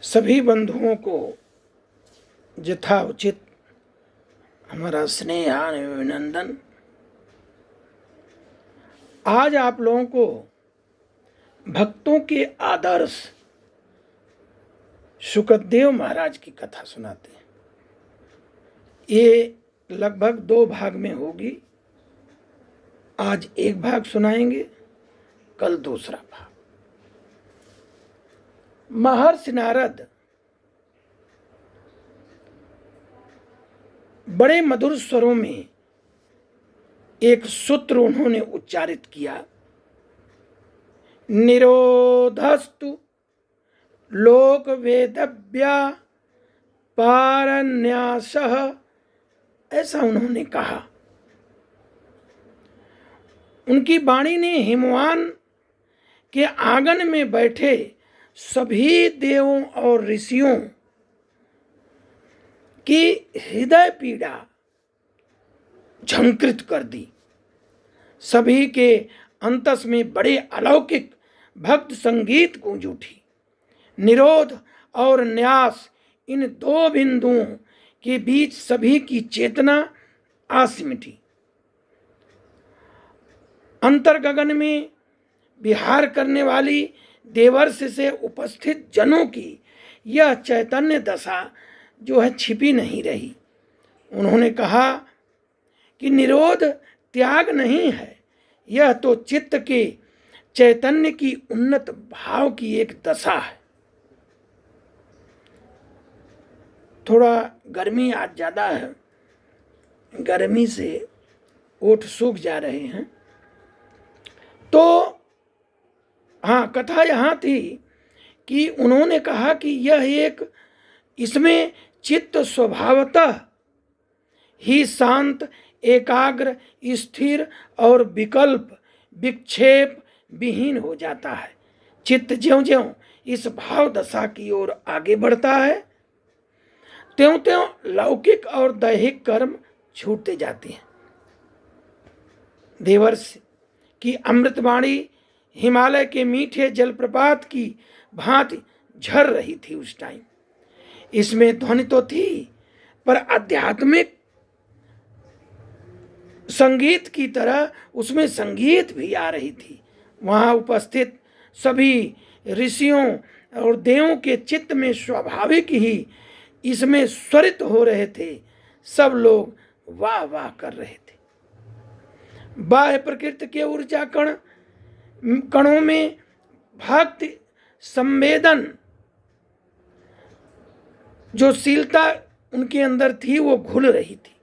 सभी बंधुओं को यथा उचित हमारा स्नेह अभिनंदन। आज आप लोगों को भक्तों के आदर्श शुकदेव महाराज की कथा सुनाते हैं। ये लगभग 2 भाग में होगी। आज एक भाग सुनाएंगे, कल दूसरा भाग। महर्षि नारद बड़े मधुर स्वरों में एक सूत्र उन्होंने उच्चारित किया, निरोधस्तु लोक वेदव्या पारन्यासः। ऐसा उन्होंने कहा। उनकी वाणी ने हिमवान के आंगन में बैठे सभी देवों और ऋषियों की हृदय पीड़ा झंकृत कर दी। सभी के अंतस में बड़े अलौकिक भक्त संगीत गूंज उठी। निरोध और न्यास इन 2 बिंदुओं के बीच सभी की चेतना आसिमटी। अंतर्गगन में विहार करने वाली देवर्ष से उपस्थित जनों की यह चैतन्य दशा जो है छिपी नहीं रही। उन्होंने कहा कि निरोध त्याग नहीं है, यह तो चित्त के चैतन्य की उन्नत भाव की एक दशा है। थोड़ा गर्मी आज ज़्यादा है, गर्मी से ओठ सूख जा रहे हैं। तो हाँ, कथा यहाँ थी कि उन्होंने कहा कि इसमें चित्त स्वभावतः ही शांत, एकाग्र, स्थिर और विकल्प विक्षेप विहीन हो जाता है। चित्त ज्यों-ज्यों इस भाव दशा की ओर आगे बढ़ता है, त्यों-त्यों लौकिक और दैहिक कर्म छूटते जाते हैं। देवर्ष की अमृतवाणी हिमालय के मीठे जलप्रपात की भांति झर रही थी उस टाइम। इसमें ध्वनि तो थी, पर आध्यात्मिक संगीत की तरह उसमें संगीत भी आ रही थी। वहाँ उपस्थित सभी ऋषियों और देवों के चित्त में स्वाभाविक ही इसमें स्वरित हो रहे थे। सब लोग वाह वाह कर रहे थे। बाह्य प्रकृति के ऊर्जा कणों में भक्ति संवेदन जो शीलता उनके अंदर थी वो घुल रही थी।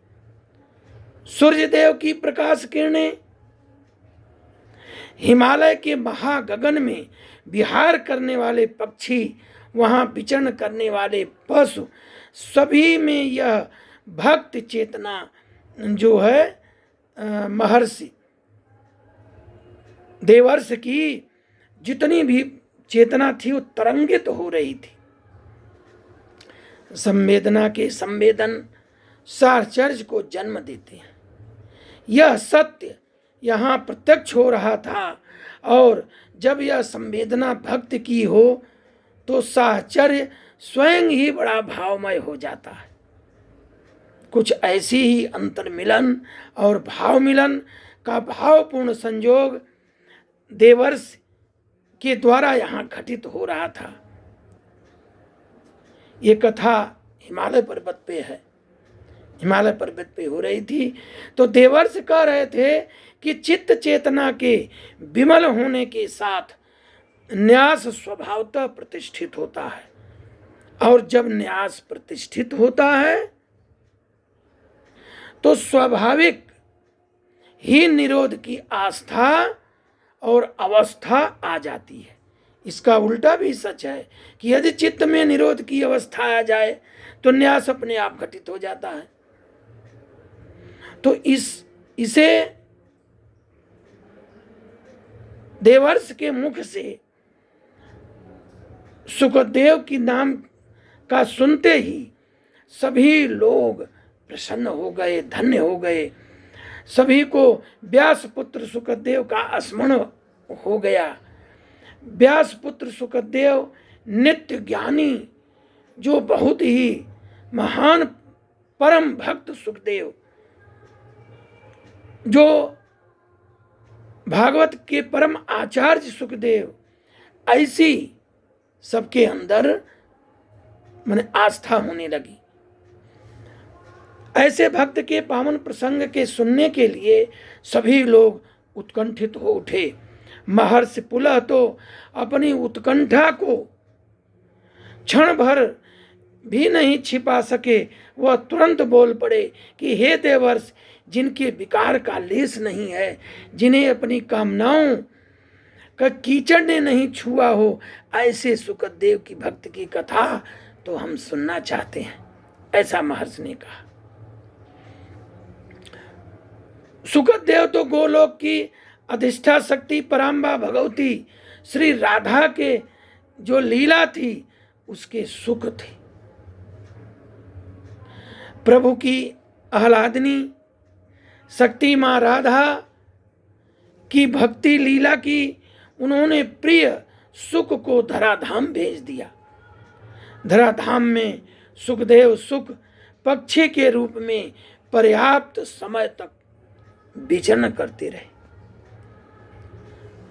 सूर्यदेव की प्रकाश किरणें, हिमालय के महागगन में विहार करने वाले पक्षी, वहाँ विचरण करने वाले पशु, सभी में यह भक्ति चेतना जो है महर्षि देवर्ष की जितनी भी चेतना थी वो तरंगित हो रही थी। संवेदना के संवेदन साहचर्य को जन्म देते हैं। यह सत्य यहाँ प्रत्यक्ष हो रहा था, और जब यह संवेदना भक्ति की हो तो साहचर्य स्वयं ही बड़ा भावमय हो जाता है। कुछ ऐसी ही अंतर्मिलन और भाव मिलन का भावपूर्ण संयोग देवर्ष के द्वारा यहाँ घटित हो रहा था। ये कथा हिमालय पर्वत पे है, हिमालय पर्वत पे हो रही थी। तो देवर्ष कह रहे थे कि चित्त चेतना के विमल होने के साथ न्यास स्वभावतः प्रतिष्ठित होता है, और जब न्यास प्रतिष्ठित होता है तो स्वाभाविक ही निरोध की आस्था और अवस्था आ जाती है। इसका उल्टा भी सच है कि यदि चित्त में निरोध की अवस्था आ जाए तो न्यास अपने आप घटित हो जाता है। तो इसे देवर्ष के मुख से शुकदेव की नाम का सुनते ही सभी लोग प्रसन्न हो गए, धन्य हो गए। सभी को व्यास पुत्र शुकदेव का स्मरण हो गया। व्यास पुत्र शुकदेव नित्य ज्ञानी जो बहुत ही महान परम भक्त सुखदेव, जो भागवत के परम आचार्य सुखदेव, ऐसी सबके अंदर माने आस्था होने लगी। ऐसे भक्त के पावन प्रसंग के सुनने के लिए सभी लोग उत्कंठित हो उठे। महर्षि पुलह तो अपनी उत्कंठा को क्षण भर भी नहीं छिपा सके। वह तुरंत बोल पड़े कि हे देवर्ष, जिनके विकार का लेस नहीं है, जिन्हें अपनी कामनाओं का कीचड़ ने नहीं छुआ हो, ऐसे सुखदेव की भक्त की कथा तो हम सुनना चाहते हैं। ऐसा महर्षि ने कहा। सुखदेव तो गोलोक की अधिष्ठा शक्ति पराम्बा भगवती श्री राधा के जो लीला थी उसके सुख थे। प्रभु की आह्लादनी शक्ति माँ राधा की भक्ति लीला की उन्होंने प्रिय सुख को धराधाम भेज दिया। धराधाम में सुखदेव सुख पक्षी के रूप में पर्याप्त समय तक विचरण करते रहे।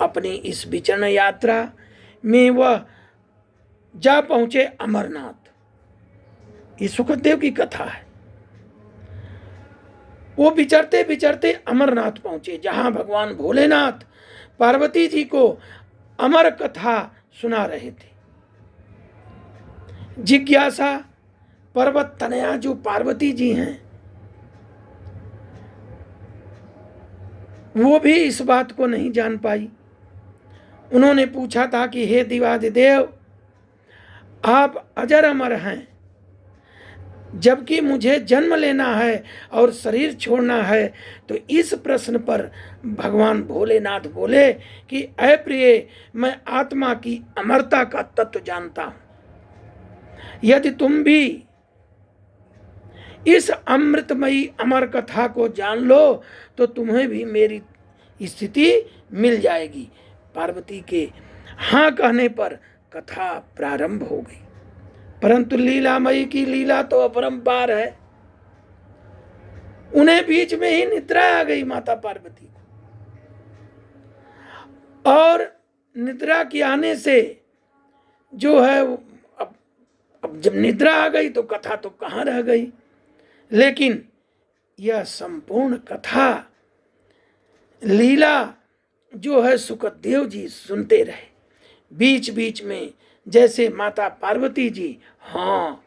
अपनी इस विचरण यात्रा में वह जा पहुंचे अमरनाथ। ये सुखदेव की कथा है। वो विचरते विचरते अमरनाथ पहुंचे, जहां भगवान भोलेनाथ पार्वती जी को अमर कथा सुना रहे थे। जिज्ञासा पर्वत तनया जो पार्वती जी हैं, वो भी इस बात को नहीं जान पाई। उन्होंने पूछा था कि हे देवादिदेव, आप अजर अमर हैं, जबकि मुझे जन्म लेना है और शरीर छोड़ना है। तो इस प्रश्न पर भगवान भोलेनाथ बोले कि ऐ प्रिय, मैं आत्मा की अमरता का तत्व जानता हूं। यदि तुम भी इस अमृतमयी अमर कथा को जान लो तो तुम्हें भी मेरी स्थिति मिल जाएगी। पार्वती के हाँ कहने पर कथा प्रारंभ हो गई। परंतु लीलामयी की लीला तो अपरंपार है। उन्हें बीच में ही निद्रा आ गई माता पार्वती को, और निद्रा के आने से जो है अब जब निद्रा आ गई तो कथा तो कहाँ रह गई। लेकिन यह संपूर्ण कथा लीला जो है सुखदेव जी सुनते रहे। बीच बीच में जैसे माता पार्वती जी हाँ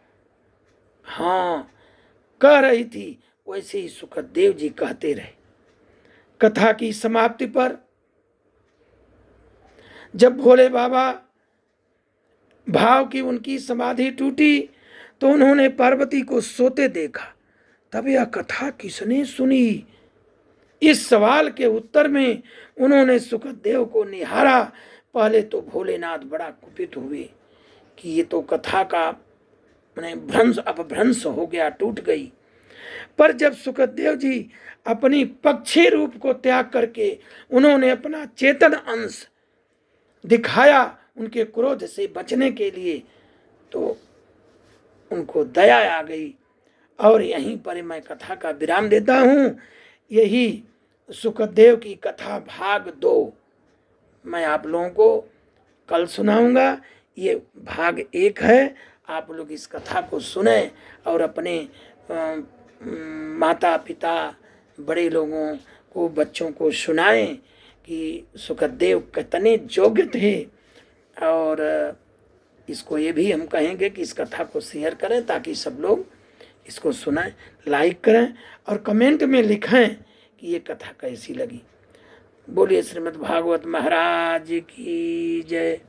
हाँ कह रही थी, वैसे ही सुखदेव जी कहते रहे। कथा की समाप्ति पर जब भोले बाबा भाव की उनकी समाधि टूटी तो उन्होंने पार्वती को सोते देखा। तब यह कथा किसने सुनी, इस सवाल के उत्तर में उन्होंने सुखदेव को निहारा। पहले तो भोलेनाथ बड़ा कुपित हुए कि ये तो कथा का भ्रंश अपभ्रंश हो गया, टूट गई। पर जब सुखदेव जी अपनी पक्षी रूप को त्याग करके उन्होंने अपना चेतन अंश दिखाया उनके क्रोध से बचने के लिए, तो उनको दया आ गई। और यहीं पर मैं कथा का विराम देता हूँ। यही सुखदेव की कथा भाग 2 मैं आप लोगों को कल सुनाऊंगा। ये भाग 1 है। आप लोग इस कथा को सुने और अपने माता पिता बड़े लोगों को, बच्चों को सुनाएं कि सुखदेव कितने योग्य थे। और इसको ये भी हम कहेंगे कि इस कथा को शेयर करें ताकि सब लोग इसको सुनाएं, लाइक करें और कमेंट में लिखें कि ये कथा कैसी लगी। बोलिए श्रीमद् भागवत महाराज की जय।